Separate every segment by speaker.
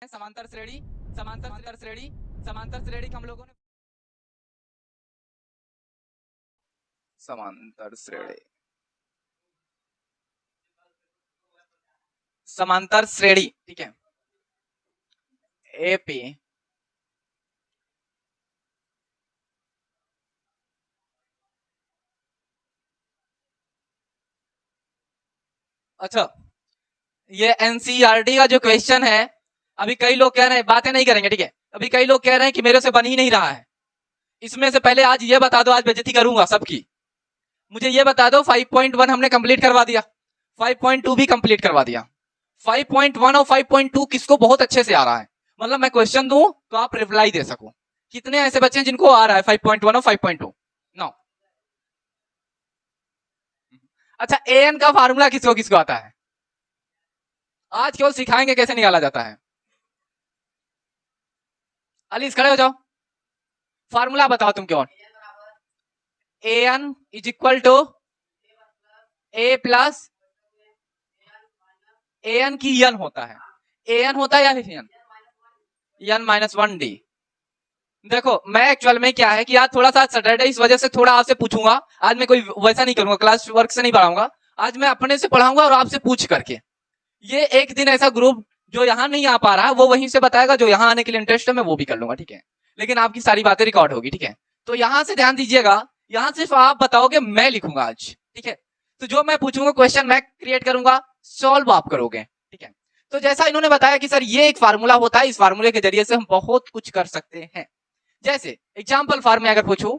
Speaker 1: समांतर श्रेणी समांतर श्रेणी हम लोगों ने समांतर श्रेणी ठीक है एपी अच्छा ये एनसीईआरटी का जो क्वेश्चन है अभी कई लोग कह रहे हैं बातें नहीं करेंगे ठीक है अभी कई लोग कह रहे हैं कि मेरे से बन ही नहीं रहा है इसमें से पहले आज ये बता दो आज बेइज्जती करूंगा सबकी मुझे ये बता दो 5.1 हमने कंप्लीट करवा दिया 5.2 भी कंप्लीट करवा दिया 5.1 और 5.2 किसको बहुत अच्छे से आ रहा है मतलब मैं क्वेश्चन दूं तो आप रिप्लाई दे सको कितने ऐसे बच्चे हैं जिनको आ रहा है 5.1 और 5.2 नो अच्छा एन का फार्मूला किसको किसको आता है आज केवल सिखाएंगे कैसे निकाला जाता है अलीस खड़े हो जाओ फार्मूला बताओ तुम क्यों N is equal to A plus N की एन होता है एन होता है या एन एन माइनस 1 डी देखो मैं एक्चुअल में क्या है कि आज थोड़ा सा सैटरडे इस वजह से थोड़ा आपसे पूछूंगा आज मैं कोई वैसा नहीं करूंगा क्लास वर्क से नहीं पढ़ाऊंगा आज मैं अपने से पढ़ाऊंगा और आपसे पूछ करके ये एक दिन ऐसा ग्रुप जो यहाँ नहीं आ पा रहा है वो वहीं से बताएगा जो यहाँ आने के लिए इंटरेस्ट है मैं वो भी कर लूंगा ठीक है लेकिन आपकी सारी बातें रिकॉर्ड होगी ठीक है तो यहाँ से ध्यान दीजिएगा यहाँ सिर्फ आप बताओगे मैं लिखूंगा आज ठीक है तो जो मैं पूछूंगा क्वेश्चन मैं क्रिएट करूंगा सॉल्व आप करोगे ठीक है तो जैसा इन्होंने बताया कि सर ये एक फार्मूला होता है इस फार्मूले के जरिए से हम बहुत कुछ कर सकते हैं जैसे एग्जाम्पल फॉर्म में अगर पूछूं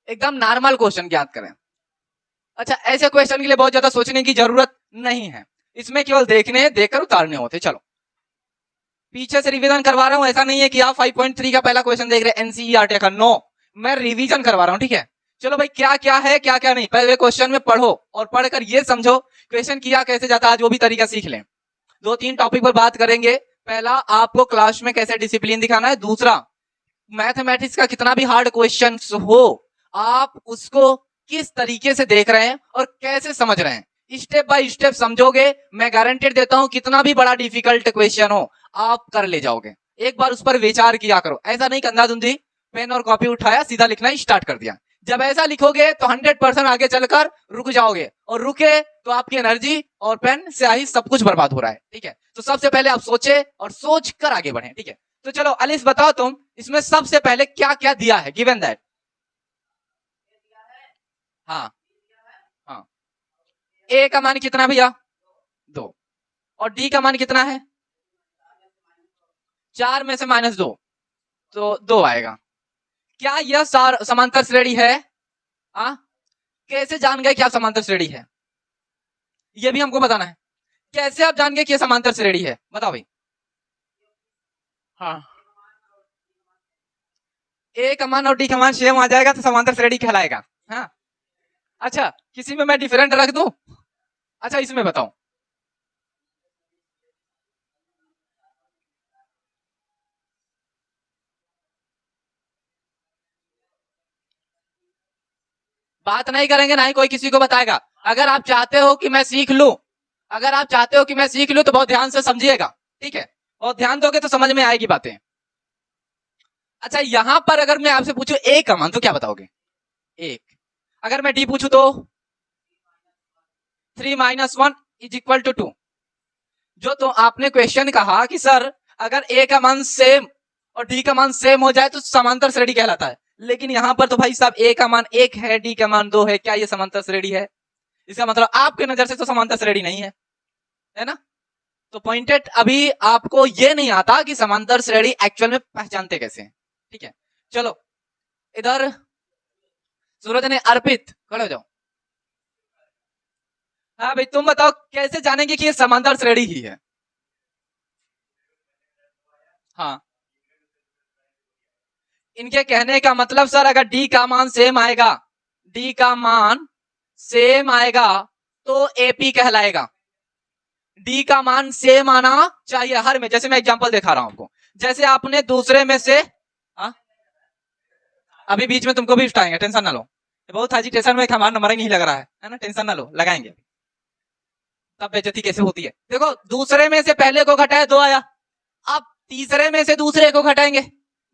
Speaker 1: एकदम नॉर्मल क्वेश्चन ज्ञात करें अच्छा ऐसे क्वेश्चन के लिए बहुत ज्यादा सोचने की जरूरत नहीं है इसमें केवल देखने देखकर उतारने होते चलो पीछे से रिवीजन करवा रहा हूं ऐसा नहीं है कि आप 5.3 का पहला क्वेश्चन देख रहे हैं एनसीईआरटी का नो मैं रिवीजन करवा रहा हूं ठीक है चलो भाई क्या क्या है क्या क्या नहीं पहले क्वेश्चन में पढ़ो और पढ़कर ये समझो क्वेश्चन किया कैसे जाता है आज वो भी तरीका सीख लें 2-3 टॉपिक पर बात करेंगे पहला आपको क्लास में कैसे डिसिप्लिन दिखाना है दूसरा मैथमेटिक्स का कितना भी हार्ड क्वेश्चन हो आप उसको किस तरीके से देख रहे हैं और कैसे समझ रहे हैं स्टेप बाय स्टेप समझोगे मैं गारंटेड देता हूं कितना भी बड़ा डिफिकल्ट क्वेश्चन हो आप कर ले जाओगे एक बार उस पर विचार किया करो ऐसा नहीं अंधाधुंधी पेन और कॉपी उठाया सीधा लिखना स्टार्ट कर दिया जब ऐसा लिखोगे तो 100% आगे चलकर रुक जाओगे और रुके तो आपकी एनर्जी और पेन स्याही सब कुछ बर्बाद हो रहा है ठीक है तो सबसे पहले आप सोचे और सोच कर आगे बढ़े ठीक है तो चलो अलिस बताओ तुम इसमें सबसे पहले क्या क्या दिया है गिवन दैट हाँ हाँ ए का मान कितना भैया 2 और डी का मान कितना है 4 में से -2 तो 2 आएगा क्या यह समांतर श्रेणी है कैसे जान गए कि आप समांतर श्रेणी है यह भी हमको बताना है कैसे आप जान गए कि यह समांतर श्रेणी है बताओ भाई हाँ ए का मान और डी का मान सेम आ जाएगा तो समांतर श्रेणी कहलाएगा हाँ अच्छा किसी में मैं डिफरेंट रख दूं अच्छा इसमें बताओ बात नहीं करेंगे ना ही कोई किसी को बताएगा अगर आप चाहते हो कि मैं सीख लूं तो बहुत ध्यान से समझिएगा ठीक है और ध्यान दोगे तो समझ में आएगी बातें अच्छा यहां पर अगर मैं आपसे पूछूं ए का मान तो क्या बताओगे 1 अगर मैं डी पूछूं तो 3 - 1 = 2 जो तो आपने क्वेश्चन कहा कि सर अगर ए का मान सेम और डी का मान सेम हो जाए तो समांतर श्रेणी कहलाता है लेकिन यहां पर तो भाई साहब ए का मान 1 है डी का मान 2 है क्या ये समांतर श्रेणी है इसका मतलब आपके नजर से तो समांतर श्रेणी नहीं है ना तो पॉइंटेड अभी आपको ये नहीं आता कि समांतर श्रेणी एक्चुअल में पहचानते कैसे हैं ठीक है चलो इधर सूरज ने अर्पित खड़े हो जाओ हाँ भाई तुम बताओ कैसे जानेंगे कि ये समांतर श्रेणी ही है हाँ इनके कहने का मतलब सर अगर डी का मान सेम आएगा तो एपी कहलाएगा डी का मान सेम आना चाहिए हर में जैसे मैं एग्जांपल दिखा रहा हूं आपको जैसे आपने दूसरे में से अभी बीच में तुमको भी उठाएंगे टेंशन ना लो बहुत एजिटेशन में हमारा नंबर ही नहीं लग रहा है ना, टेंशन ना लो, लगाएंगे। तब बेइज्जती कैसे होती है? देखो दूसरे में से पहले को घटाया 2 आया, अब तीसरे में से दूसरे को घटाएंगे।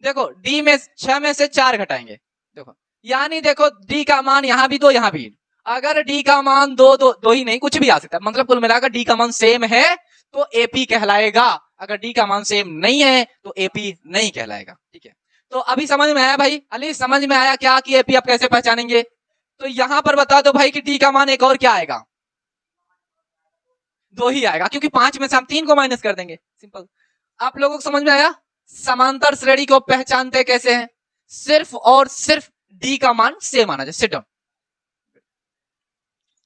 Speaker 1: देखो डी में 6 में से 4 घटाएंगे। देखो यानी देखो डी का मान यहाँ भी 2 यहाँ भी, अगर डी का मान 2 ही नहीं कुछ भी आ सकता है, मतलब कुल मिलाकर डी का मान सेम है तो एपी कहलाएगा, अगर डी का मान सेम नहीं है तो एपी नहीं कहलाएगा। ठीक है, तो अभी समझ में आया भाई? अली समझ में आया क्या कि एपी आप कैसे पहचानेंगे? तो यहां पर बता दो भाई कि डी का मान एक और क्या आएगा? 2 ही आएगा, क्योंकि 5 में से हम 3 को माइनस कर देंगे, सिंपल। आप लोगों को समझ में आया? समांतर श्रेणी को पहचानते कैसे हैं? सिर्फ और सिर्फ डी का मान सेम आना चाहिए। सिट डाउन,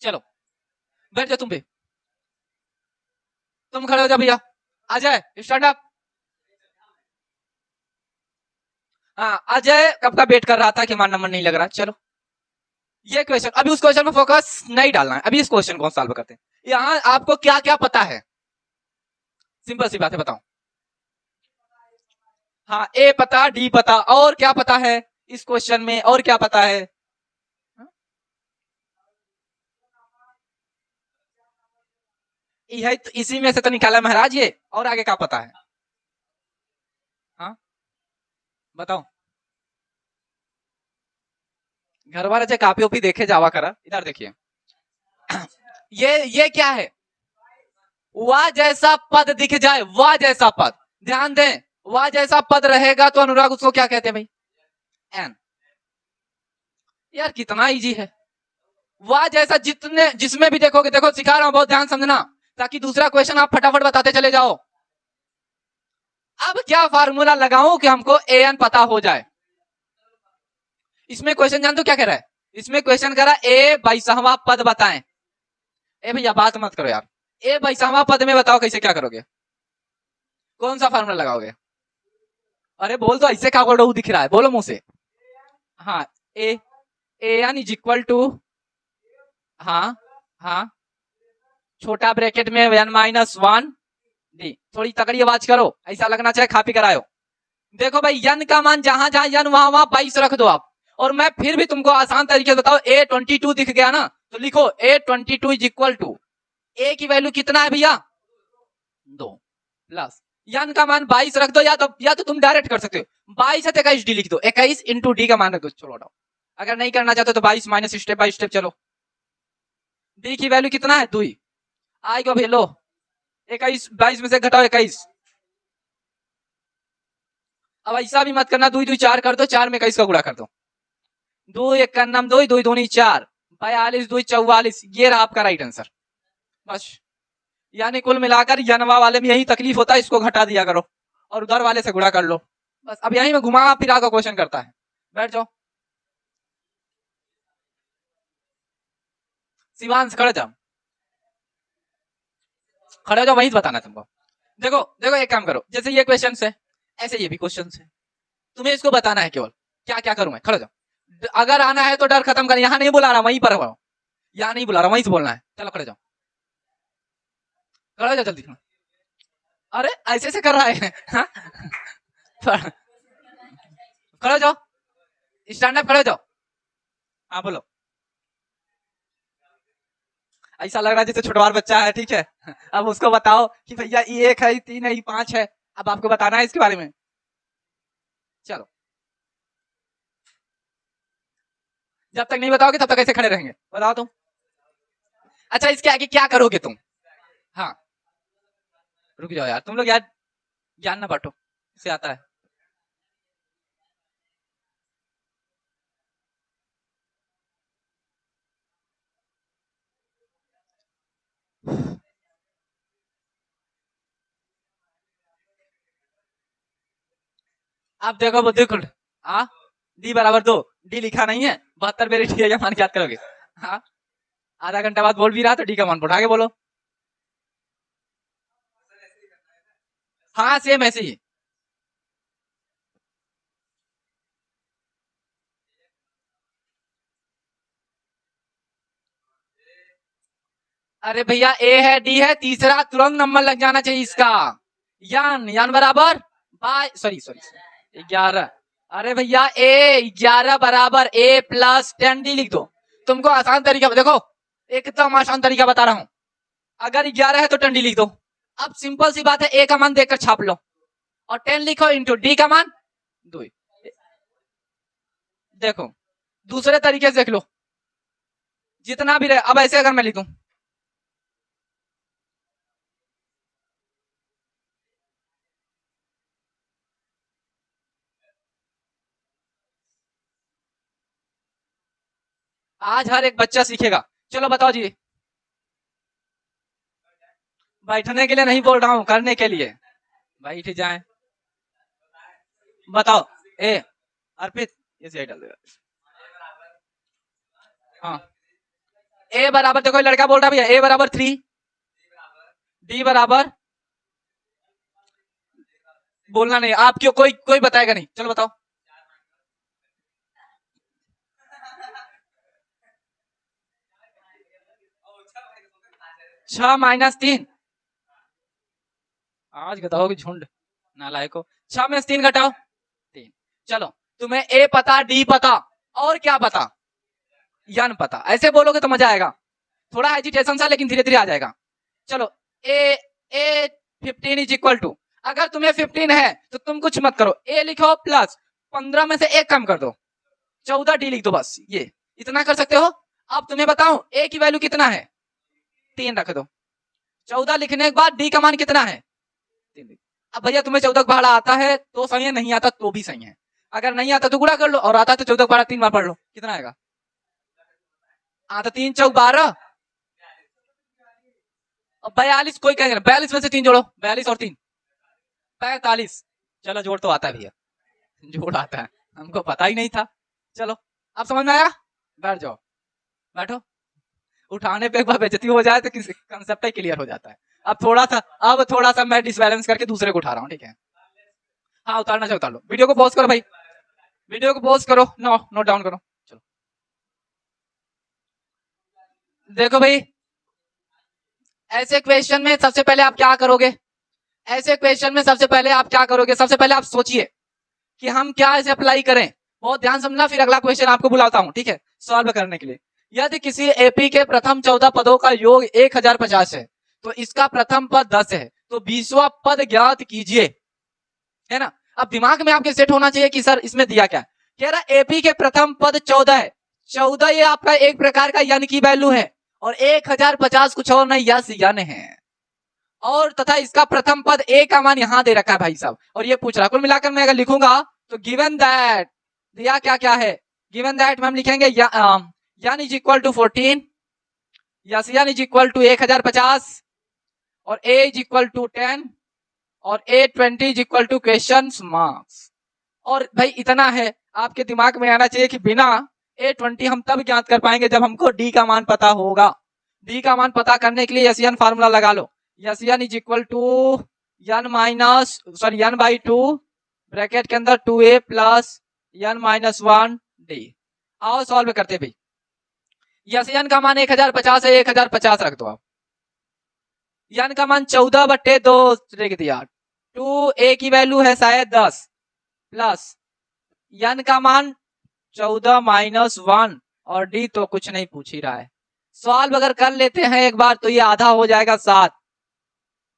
Speaker 1: चलो बैठ जाओ, तुम भी तुम खड़े हो जाओ भैया, आ जाए स्टार्ट अप। हाँ अजय कब का वेट कर रहा था कि हमारा नंबर नहीं लग रहा। चलो ये क्वेश्चन, अभी उस क्वेश्चन में फोकस नहीं डालना है, अभी इस क्वेश्चन को सॉल्व करते हैं। यहां आपको क्या क्या पता है? सिंपल सी बात है, बताओ। हाँ ए पता, डी पता, और क्या पता है इस क्वेश्चन में? और क्या पता है? यही तो, इसी में से तो निकाला महाराज ये, और आगे क्या पता है? हाँ बताओ। घर वाले चाहे कापी ओपी देखे जावा करा, इधर देखिए। ये क्या है? वह जैसा पद दिख जाए, वह जैसा पद, ध्यान दें, वह जैसा पद रहेगा तो अनुराग उसको क्या कहते हैं भाई? एन। यार कितना इजी है। वह जैसा जितने जिसमें भी देखोगे, देखो सिखा रहा हूं, बहुत ध्यान समझना, ताकि दूसरा क्वेश्चन आप फटाफट बताते चले जाओ। अब क्या फार्मूला लगाऊं कि हमको एन पता हो जाए? इसमें क्वेश्चन जान तो क्या कह रहा है? इसमें क्वेश्चन कह रहा है ए 22वां पद बताएं। ए भैया बात मत करो यार, ए 22वां पद में बताओ कैसे, क्या करोगे? कौन सा फार्मूला लगाओगे? अरे बोल तो, ऐसे क्या बोलो दिख रहा है, बोलो मुंह से। हाँ A N is equal to, हाँ हाँ छोटा ब्रैकेट में n माइनस 1 डी। थोड़ी तगड़ी आवाज करो, ऐसा लगना चाहे खा पी कर आयो। देखो भाई n का मान जहां जहां n वहां वहां 22 रख दो आप, और मैं फिर भी तुमको आसान तरीके से बताओ, A22 दिख गया ना, तो लिखो A22 इज इक्वल टू, ए की वैल्यू कितना है भैया? 2 प्लस n का मान 22 रख दो, या तो तुम डायरेक्ट कर सकते हो, 22 है तो 21 डी लिख दो, 21 इंटू डी का मान रख दो। चलो हटाओ, अगर नहीं करना चाहते तो 22 माइनस स्टेप बाय स्टेप चलो। डी की वैल्यू कितना है? 2 ही आएगा भाई, लो 21, 22 में से घटाओ 21। अब ऐसा भी मत करना, 2 2 4 कर दो, 4 में 21 का गुणा कर दो, 2 1 का नाम 2 2 2 4, 42 2 44, ये रहा आपका राइट आंसर। बस, यानी कुल मिलाकर यनवा वाले में यही तकलीफ होता है, इसको घटा दिया करो और उधर वाले से गुणा कर लो, बस। अब यही में घुमा फिरा का क्वेश्चन करता है। बैठ जाओ शिवांश, खड़े जाओ, खड़े हो जाओ, वही बताना तुमको। देखो देखो एक काम करो, जैसे ये क्वेश्चन है ऐसे ये भी क्वेश्चन है, तुम्हें इसको बताना है केवल। क्या क्या करूं मैं? खड़े जाओ, अगर आना है तो डर खत्म कर, यहाँ नहीं बुला रहा, वहीं पर हो, यहाँ नहीं बुला रहा, वहीं से बोलना है। चलो खड़े जाओ, खड़े जाओ जल्दी। अरे ऐसे से कर रहा है हाँ? खड़े जाओ, स्टैंड अप, खड़े जाओ। हाँ बोलो। ऐसा लग रहा है जैसे छोटवार बच्चा है, ठीक है। अब उसको बताओ कि भैया ये 1 है, 3 है, 5 है, अब आपको बताना है इसके बारे में। चलो, जब तक नहीं बताओगे तब तक ऐसे खड़े रहेंगे, बताओ तुम। अच्छा इसके आगे क्या करोगे तुम? हाँ रुक जाओ यार, तुम लोग यार ज्ञान ना बांटो, इसे आता है। आप देखो बुद्धिकुल, हाँ डी बराबर 2, डी लिखा नहीं है, 72 मेरे डी का मान याद करोगे। हाँ आधा घंटा बाद बोल भी रहा तो डी का मान उठा के बोलो। हाँ सेम ऐसे ही। अरे भैया ए है, डी है, तीसरा तुरंत नंबर लग जाना चाहिए इसका। यान यान बराबर बाय, सॉरी 11 अरे भैया A11 बराबर A+10D लिख दो। तुमको आसान तरीका देखो, एकदम आसान तरीका बता रहा हूं। अगर 11 है तो 10D लिख दो। अब सिंपल सी बात है, A का मान देखकर छाप लो और 10 लिखो इंटू D का मान 2। देखो दूसरे तरीके से देख लो, जितना भी रहे। अब ऐसे अगर मैं लिखूं, आज हर एक बच्चा सीखेगा। चलो बताओ जी, बैठने के लिए नहीं बोल रहा हूं, करने के लिए। बैठ जाए, बताओ। ए अर्पित ये सही डाल देगा। हाँ, ए बराबर, देखो लड़का बोल रहा भैया ए बराबर 3, डी बराबर, बोलना नहीं आप, क्यों कोई कोई बताएगा नहीं। चलो बताओ। 6-3, आज बताओगे झुंड नालायको। 6 में से 3 घटाओ 3। चलो तुम्हें ए पता, डी पता, और क्या पता, यन पता। ऐसे बोलोगे तो मजा आएगा। थोड़ा हेजिटेशन सा, लेकिन धीरे धीरे आ जाएगा। चलो ए 15 इज इक्वल टू, अगर तुम्हें 15 है तो तुम कुछ मत करो, ए लिखो प्लस 15 में से 1 कम कर दो, 14 डी लिख दो, बस ये इतना कर सकते हो। अब तुम्हें बताऊं ए की वैल्यू कितना है, 3 रख दो। 14 लिखने के बाद डी का मान कितना है, 3। अब भैया तुम्हें 14 का पहाड़ा आता है तो सही है, नहीं आता तो भी सही है। अगर नहीं आता तो गुणा कर लो, और आता है तो 14 का पहाड़ा 3 बार पढ़ लो, कितना आएगा। तो 3 चौक 12, 42। कोई कहेगा 42 में से 3 जोड़ो, 42 और 3 45। चलो जोड़ तो आता है भैया, जोड़ आता है, हमको पता ही नहीं था। चलो अब समझ में आया, बैठ जाओ, बैठो। उठाने पे एक बार बेइज्जती हो जाए तो किसी कंसेप्ट ही क्लियर हो जाता है। अब थोड़ा सा मैं डिसबैलेंस करके दूसरे को उठा रहा हूँ, ठीक है। हाँ उतारना चाहिए उतार लो। वीडियो को पॉज करो भाई, वीडियो को पॉज करो, नोट डाउन करो। चलो देखो भाई, ऐसे क्वेश्चन में सबसे पहले आप क्या करोगे, ऐसे क्वेश्चन में सबसे पहले आप क्या करोगे, सबसे पहले आप सोचिए कि हम क्या इसे अप्लाई करें। बहुत ध्यान समझना, फिर अगला क्वेश्चन आपको बुलाता हूं, ठीक है, सॉल्व करने के लिए। यदि किसी एपी के प्रथम 14 पदों का योग 1050 है तो इसका प्रथम पद 10 है, तो 20वां पद ज्ञात कीजिए, है ना। अब दिमाग में आपके सेट होना चाहिए कि सर इसमें दिया क्या है। कह रहा एपी के प्रथम पद 14 है, 14 ये आपका एक प्रकार का यन की वैल्यू है, और 1050 कुछ और नहीं, यस यन है। और तथा इसका प्रथम पद ए का मान यहां दे रखा है भाई साहब, और ये पूछ रहा। कुल मिलाकर मैं अगर लिखूंगा तो गिवन दैट दिया क्या क्या है, गिवन दैट में हम लिखेंगे यान इज इक्वल टू 14, यान इज इक्वल टू 1050, और ए इज इक्वल टू 10, और A20 is equal to question marks. और भाई इतना है आपके दिमाग में आना चाहिए कि बिना A20 हम तब ज्ञात कर पाएंगे जब हमको D का मान पता होगा। D का मान पता करने के लिए यन फार्मूला लगा लो, N is equal to N by 2 bracket के अंदर 2A प्लस यन माइनस 1D। आओ सॉल्व करते भाई। यन का मान 1050 है, 1050 रख दो आप। यन का मान 14/2 लिख दिया, 2A की वैल्यू है शायद 10, प्लस यन का मान 14 माइनस 1, और D तो कुछ नहीं पूछ ही रहा है। सॉल्व अगर कर लेते हैं एक बार तो ये आधा हो जाएगा 7,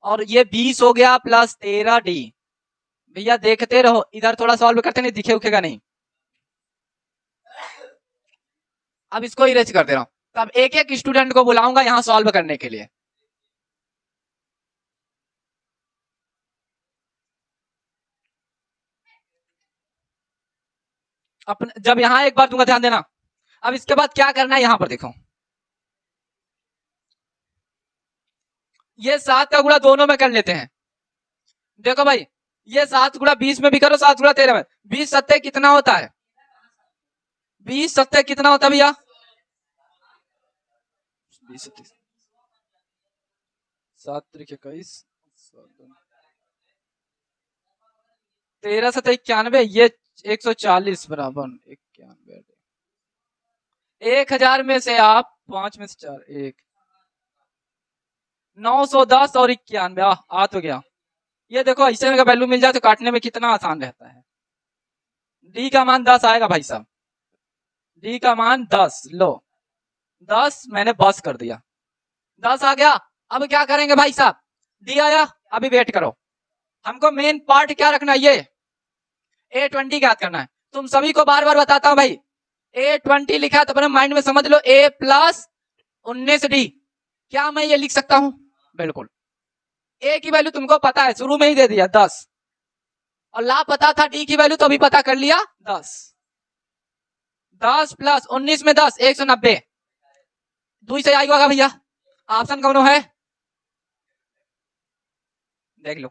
Speaker 1: और ये 20 हो गया प्लस 13D। भैया देखते रहो, इधर थोड़ा सॉल्व करते नहीं, दिखे उखेगा नहीं। अब इसको इरेज कर दे रहा हूं, तो अब एक एक स्टूडेंट को बुलाऊंगा यहां सॉल्व करने के लिए। अपने जब यहां एक बार दूंगा ध्यान देना। अब इसके बाद क्या करना है, यहां पर देखो, ये 7 का गुणा दोनों में कर लेते हैं। देखो भाई, ये 7 गुणा 20 में भी करो, 7 गुणा 13 में, 20 सत्ते कितना होता है, 20 सत्ते कितना होता है भैया, 20 7 21 13 सत्ते 91, ये 140 बराबर 91। 1000 में से आप 5 में से 4 1 910 और 91 आ तो गया। ये देखो ऐसे में वैल्यू मिल जाए तो काटने में कितना आसान रहता है। डी का मान 10 आएगा भाई साहब, डी का मान 10, लो 10 मैंने बस कर दिया, 10 आ गया। अब क्या करेंगे भाई साहब, डी आया, अभी वेट करो, हमको मेन पार्ट क्या रखना है, ये A20 याद करना है। तुम सभी को बार बार बताता हूं भाई, A20 लिखा तो अपने माइंड में समझ लो A प्लस 19D, क्या मैं ये लिख सकता हूं? बिल्कुल। A की वैल्यू तुमको पता है, शुरू में ही दे दिया 10, और ला पता था D की वैल्यू तो अभी पता कर लिया 10, 10 प्लस 19 में 10, 190, दुई से आएगा भैया, ऑप्शन कौन है, देख लो,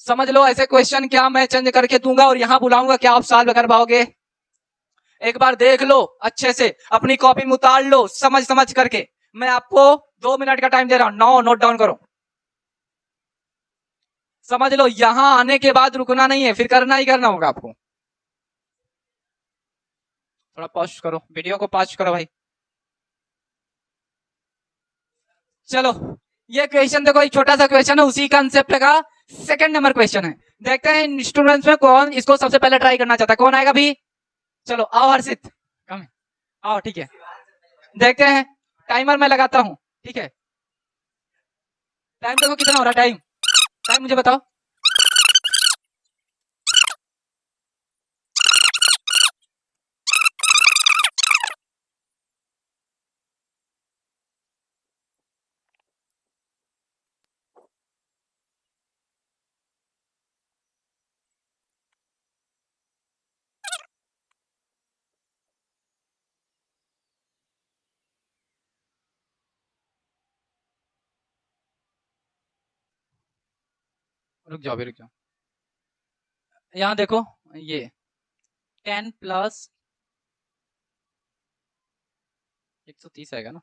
Speaker 1: समझ लो। ऐसे क्वेश्चन क्या मैं चेंज करके दूंगा और यहां बुलाऊंगा, क्या आप सॉल्व कर पाओगे? एक बार देख लो अच्छे से, अपनी कॉपी में उतार लो, समझ समझ करके। मैं आपको 2 मिनट का टाइम दे रहा हूं, नोट डाउन करो, समझ लो। यहां आने के बाद रुकना नहीं है, फिर करना ही करना होगा आपको। थोड़ा पॉज करो, वीडियो को पॉज करो भाई। चलो ये क्वेश्चन देखो, एक छोटा सा क्वेश्चन है, उसी कंसेप्ट का सेकंड नंबर क्वेश्चन है। देखते हैं स्टूडेंट्स में कौन इसको सबसे पहले ट्राई करना चाहता है, कौन आएगा भी? चलो आओ हर्षित, कम आओ, ठीक है। देखते हैं, टाइमर मैं लगाता हूं, ठीक है। टाइम देखो कितना हो रहा है, टाइम टाइम मुझे बताओ। रुक जाओ भी, रुक जाओ। यहाँ देखो, ये 10 प्लस 130 आएगा ना।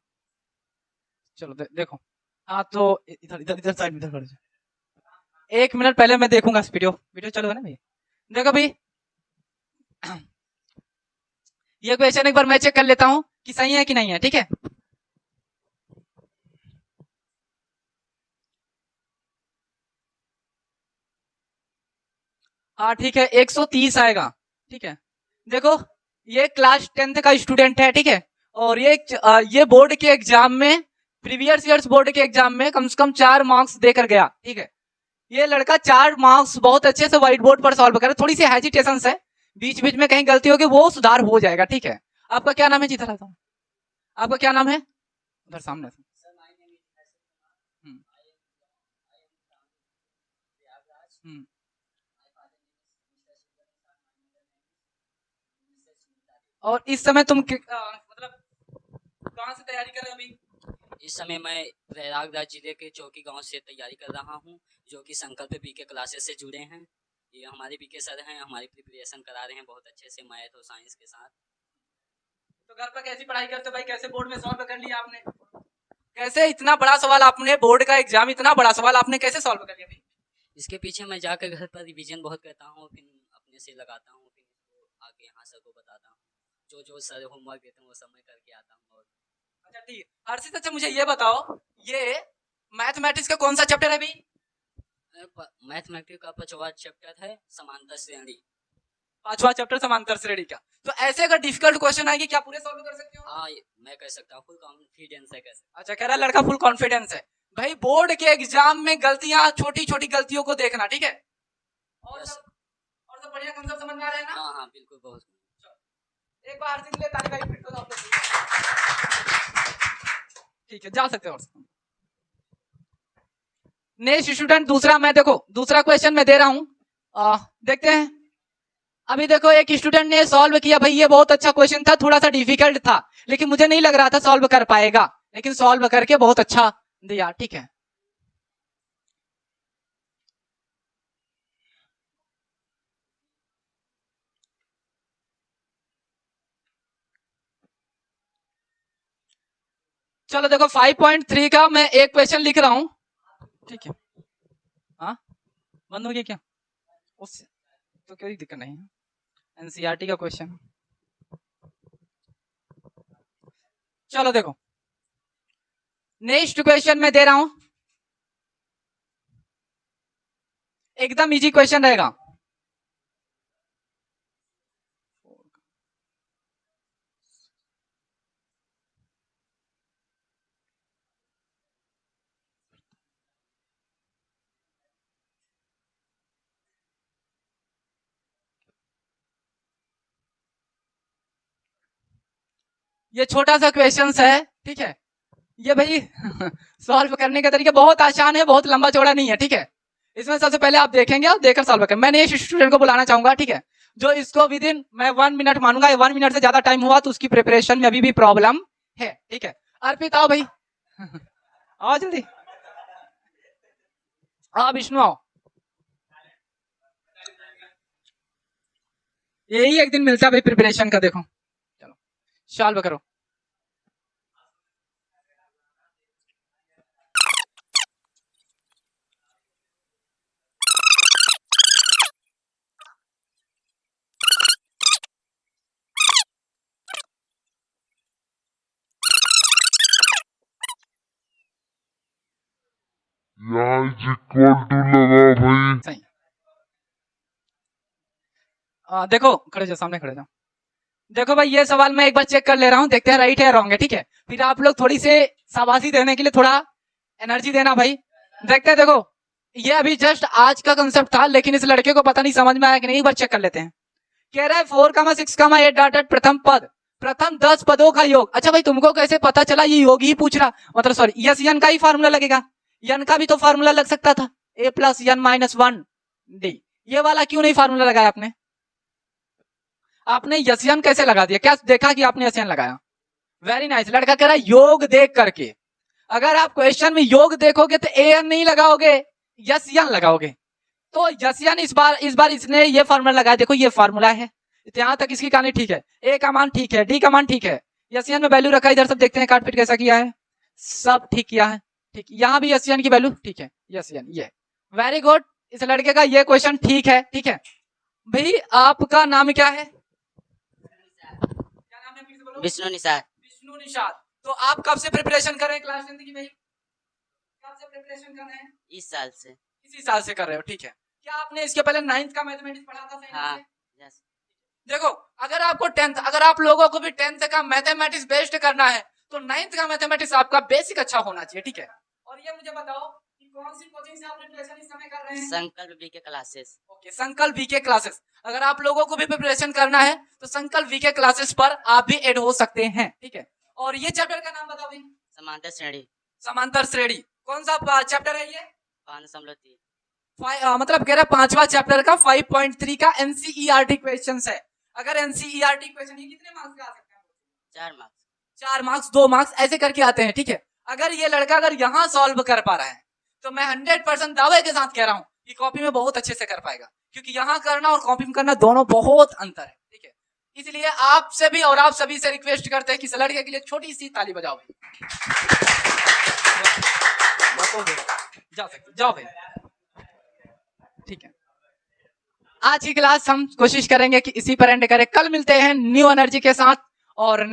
Speaker 1: चलो देखो, हाँ तो इधर इधर इधर साइड में इधर कर दो। 1 मिनट पहले मैं देखूंगा इस वीडियो चलो है ना भैया, देखो भाई। ये क्वेश्चन एक बार मैं चेक कर लेता हूं कि सही है कि नहीं है, ठीक है। हाँ ठीक है, 130 आएगा, ठीक है। देखो ये क्लास 10th का स्टूडेंट है, ठीक है, और ये बोर्ड के एग्जाम में, प्रीवियस ईयर्स बोर्ड के एग्जाम में कम से कम 4 मार्क्स देकर गया, ठीक है। ये लड़का 4 मार्क्स बहुत अच्छे से व्हाइट बोर्ड पर सॉल्व करे, थोड़ी सी हेजिटेशन है, बीच बीच में कहीं गलती होगी, वो सुधार हो जाएगा, ठीक है। आपका क्या नाम है? जीता रहता हूँ, आपका क्या नाम है? उधर सामने से। हम्म, और इस समय तुम मतलब कहाँ से तैयारी कर रहे हो अभी?
Speaker 2: इस समय मैं प्रयागराज जिले के चौकी गांव से तैयारी कर रहा हूं, जो कि संकल्प बीके क्लासेस से जुड़े हैं। ये हमारे बीके सर हैं, हमारी प्रिपरेशन करा रहे हैं बहुत अच्छे से मैथ और साइंस के साथ।
Speaker 1: तो घर पर कैसी पढ़ाई करते हो भाई? कैसे बोर्ड में सॉल्व कर लिया आपने? कैसे इतना बड़ा सवाल आपने, बोर्ड का एग्जाम इतना बड़ा सवाल आपने कैसे सॉल्व कर लिया भाई?
Speaker 2: इसके पीछे मैं जाकर घर पर रिवीजन बहुत करता हूँ, फिर अपने से लगाता हूँ, फिर आगे यहाँ सर को बताता हूँ, जो सर होमवर्क देते हैं वो सब मैं करके आता हूँ। और
Speaker 1: अच्छा ठीक है हर्षित, अच्छा मुझे ये बताओ, ये मैथमेटिक्स का कौन सा चैप्टर है अभी?
Speaker 2: मैथमेटिक्स का 5वां चैप्टर है समांतर श्रेणी।
Speaker 1: 5वां चैप्टर समांतर श्रेणी का। तो ऐसे अगर डिफिकल्ट क्वेश्चन आएगी, क्या पूरे सॉल्व कर सकते हो?
Speaker 2: हाँ मैं कर सकता हूँ, फुल कॉन्फिडेंस है। कैसे?
Speaker 1: अच्छा, कह रहा लड़का फुल कॉन्फिडेंस है। भाई बोर्ड के एग्जाम में गलतियां, छोटी छोटी गलतियों को देखना, ठीक है। और सब बढ़िया कंसेप्ट समझ में आ रहा है ना?
Speaker 2: हाँ हाँ बिल्कुल, बहुत।
Speaker 1: एक बार हर्षित के लिए ताली भाई, फिर तो ठीक है, जा सकते हो। नेक्स्ट स्टूडेंट, दूसरा मैं देखो, दूसरा क्वेश्चन मैं दे रहा हूं, देखते हैं। अभी देखो एक स्टूडेंट ने सॉल्व किया, भाई ये बहुत अच्छा क्वेश्चन था, थोड़ा सा डिफिकल्ट था, लेकिन मुझे नहीं लग रहा था सॉल्व कर पाएगा, लेकिन सॉल्व करके बहुत अच्छा दिया, ठीक है। चलो देखो 5.3 का मैं एक क्वेश्चन लिख रहा हूं, ठीक है। हाँ बंद हो गया क्या? उससे तो कोई दिक्कत नहीं है, एनसीईआरटी का क्वेश्चन। चलो देखो नेक्स्ट क्वेश्चन मैं दे रहा हूं, एकदम इजी क्वेश्चन रहेगा। ये छोटा सा क्वेश्चन है, ठीक है। ये भाई सॉल्व करने का तरीका बहुत आसान है, बहुत लंबा चौड़ा नहीं है, ठीक है। इसमें सबसे पहले आप देखेंगे और देखकर सॉल्व करें। मैंने इस स्टूडेंट को बुलाना चाहूंगा, ठीक है, जो इसको विद इन मैं 1 मिनट मानूंगा, 1 मिनट से ज्यादा टाइम हुआ तो उसकी प्रिपरेशन में अभी भी प्रॉब्लम है, ठीक है। अर्पित आओ भाई आओ जल्दी, आओ विष्णु आओ। यही एक दिन मिलता है भाई प्रिपरेशन का, देखो चलो सॉल्व करो।
Speaker 3: यहाँ इक्वल टू लगा भाई।
Speaker 1: सही। देखो खड़े जाओ, सामने खड़े जाओ। देखो भाई ये सवाल मैं एक बार चेक कर ले रहा हूं, देखते हैं राइट है रॉन्ग है, ठीक है। फिर आप लोग थोड़ी से शाबाशी देने के लिए थोड़ा एनर्जी देना भाई। देखते हैं, देखो ये अभी जस्ट आज का कंसेप्ट था, लेकिन इस लड़के को पता नहीं समझ में आया कि नहीं, एक बार चेक कर लेते हैं। कह रहा है 4,6,8 डॉट डॉट प्रथम पद, प्रथम 10 पदों का योग। अच्छा भाई तुमको कैसे पता चला ये योग ही पूछ रहा, मतलब सॉरी यस यन का ही फार्मूला लगेगा, यन का भी तो फार्मूला लग सकता था, a plus N minus 1 D. ये वाला क्यों नहीं फार्मूला लगाया आपने? आपने यसियन कैसे लगा दिया? क्या देखा कि आपने यसियन लगाया? Very nice. लड़का कह रहा है योग देख करके। अगर आप क्वेश्चन में योग देखोगे तो एन नहीं लगाओगे, यसियन लगाओगे। तो यसियन इस बार इसने ये फार्मूला लगाया, देखो ये फार्मूला है, यहां तक इसकी कहानी ठीक है। ए का मान ठीक है, डी का मान ठीक है, यसियन में वैल्यू रखा, इधर सब देखते हैं काट पीट कैसा किया है, सब ठीक किया है, ठीक। यहाँ भी यसियन की वैल्यू ठीक है, यसियन ये वेरी गुड। इस लड़के का ये क्वेश्चन ठीक है, ठीक है। भाई आपका नाम क्या है?
Speaker 2: विष्णु निषाद।
Speaker 1: विष्णु निषाद। तो आप कब से प्रिपरेशन कर रहे हैं क्लास 10 की भाई? कब से प्रिपरेशन कर रहे हैं?
Speaker 2: इस साल से।
Speaker 1: इसी साल से कर रहे हो, ठीक है। क्या आपने इसके पहले 9th का मैथमेटिक्स पढ़ा था?
Speaker 2: हाँ, यस।
Speaker 1: देखो अगर आपको 10th, अगर आप लोगों को भी 10th का मैथमेटिक्स बेस्ड करना है तो 9th का मैथमेटिक्स आपका बेसिक अच्छा होना चाहिए, ठीक है। और ये मुझे बताओ कि कौन सी कोचिंग से आप प्रिपरेशन इस समय कर रहे हैं?
Speaker 2: संकल्प बीके क्लासेस।
Speaker 1: ओके, संकल्प बीके क्लासेस। अगर आप लोगों को भी प्रिपरेशन करना है तो संकल्प बीके क्लासेस पर आप भी ऐड हो सकते हैं, ठीक है। और ये चैप्टर का नाम बताओ भाई।
Speaker 2: समांतर श्रेणी।
Speaker 1: समांतर श्रेणी। कौन सा चैप्टर है ये?
Speaker 2: 5.3।
Speaker 1: मतलब कह रहा है 5वां चैप्टर का 5.3 का एनसीईआरटी क्वेश्चंस है। अगर एनसीईआरटी क्वेश्चन ये कितने मार्क्स के आ सकते हैं?
Speaker 2: 4 मार्क्स।
Speaker 1: 4 मार्क्स, 2 मार्क्स ऐसे करके आते हैं, ठीक है। अगर ये लड़का अगर यहाँ सॉल्व कर पा रहा है तो मैं 100% दावे के साथ कह रहा हूँ कि कॉपी में बहुत अच्छे से कर पाएगा, क्योंकि यहाँ करना और कॉपी में करना दोनों बहुत अंतर है, ठीक है। इसलिए आपसे भी और आप सभी से रिक्वेस्ट करते हैं कि इस लड़के के लिए छोटी सी ताली बजाओ भाई। जा सकते, जाओ भाई, ठीक है। आज की क्लास हम कोशिश करेंगे कि इसी पर एंड करें। कल मिलते हैं न्यू एनर्जी के साथ और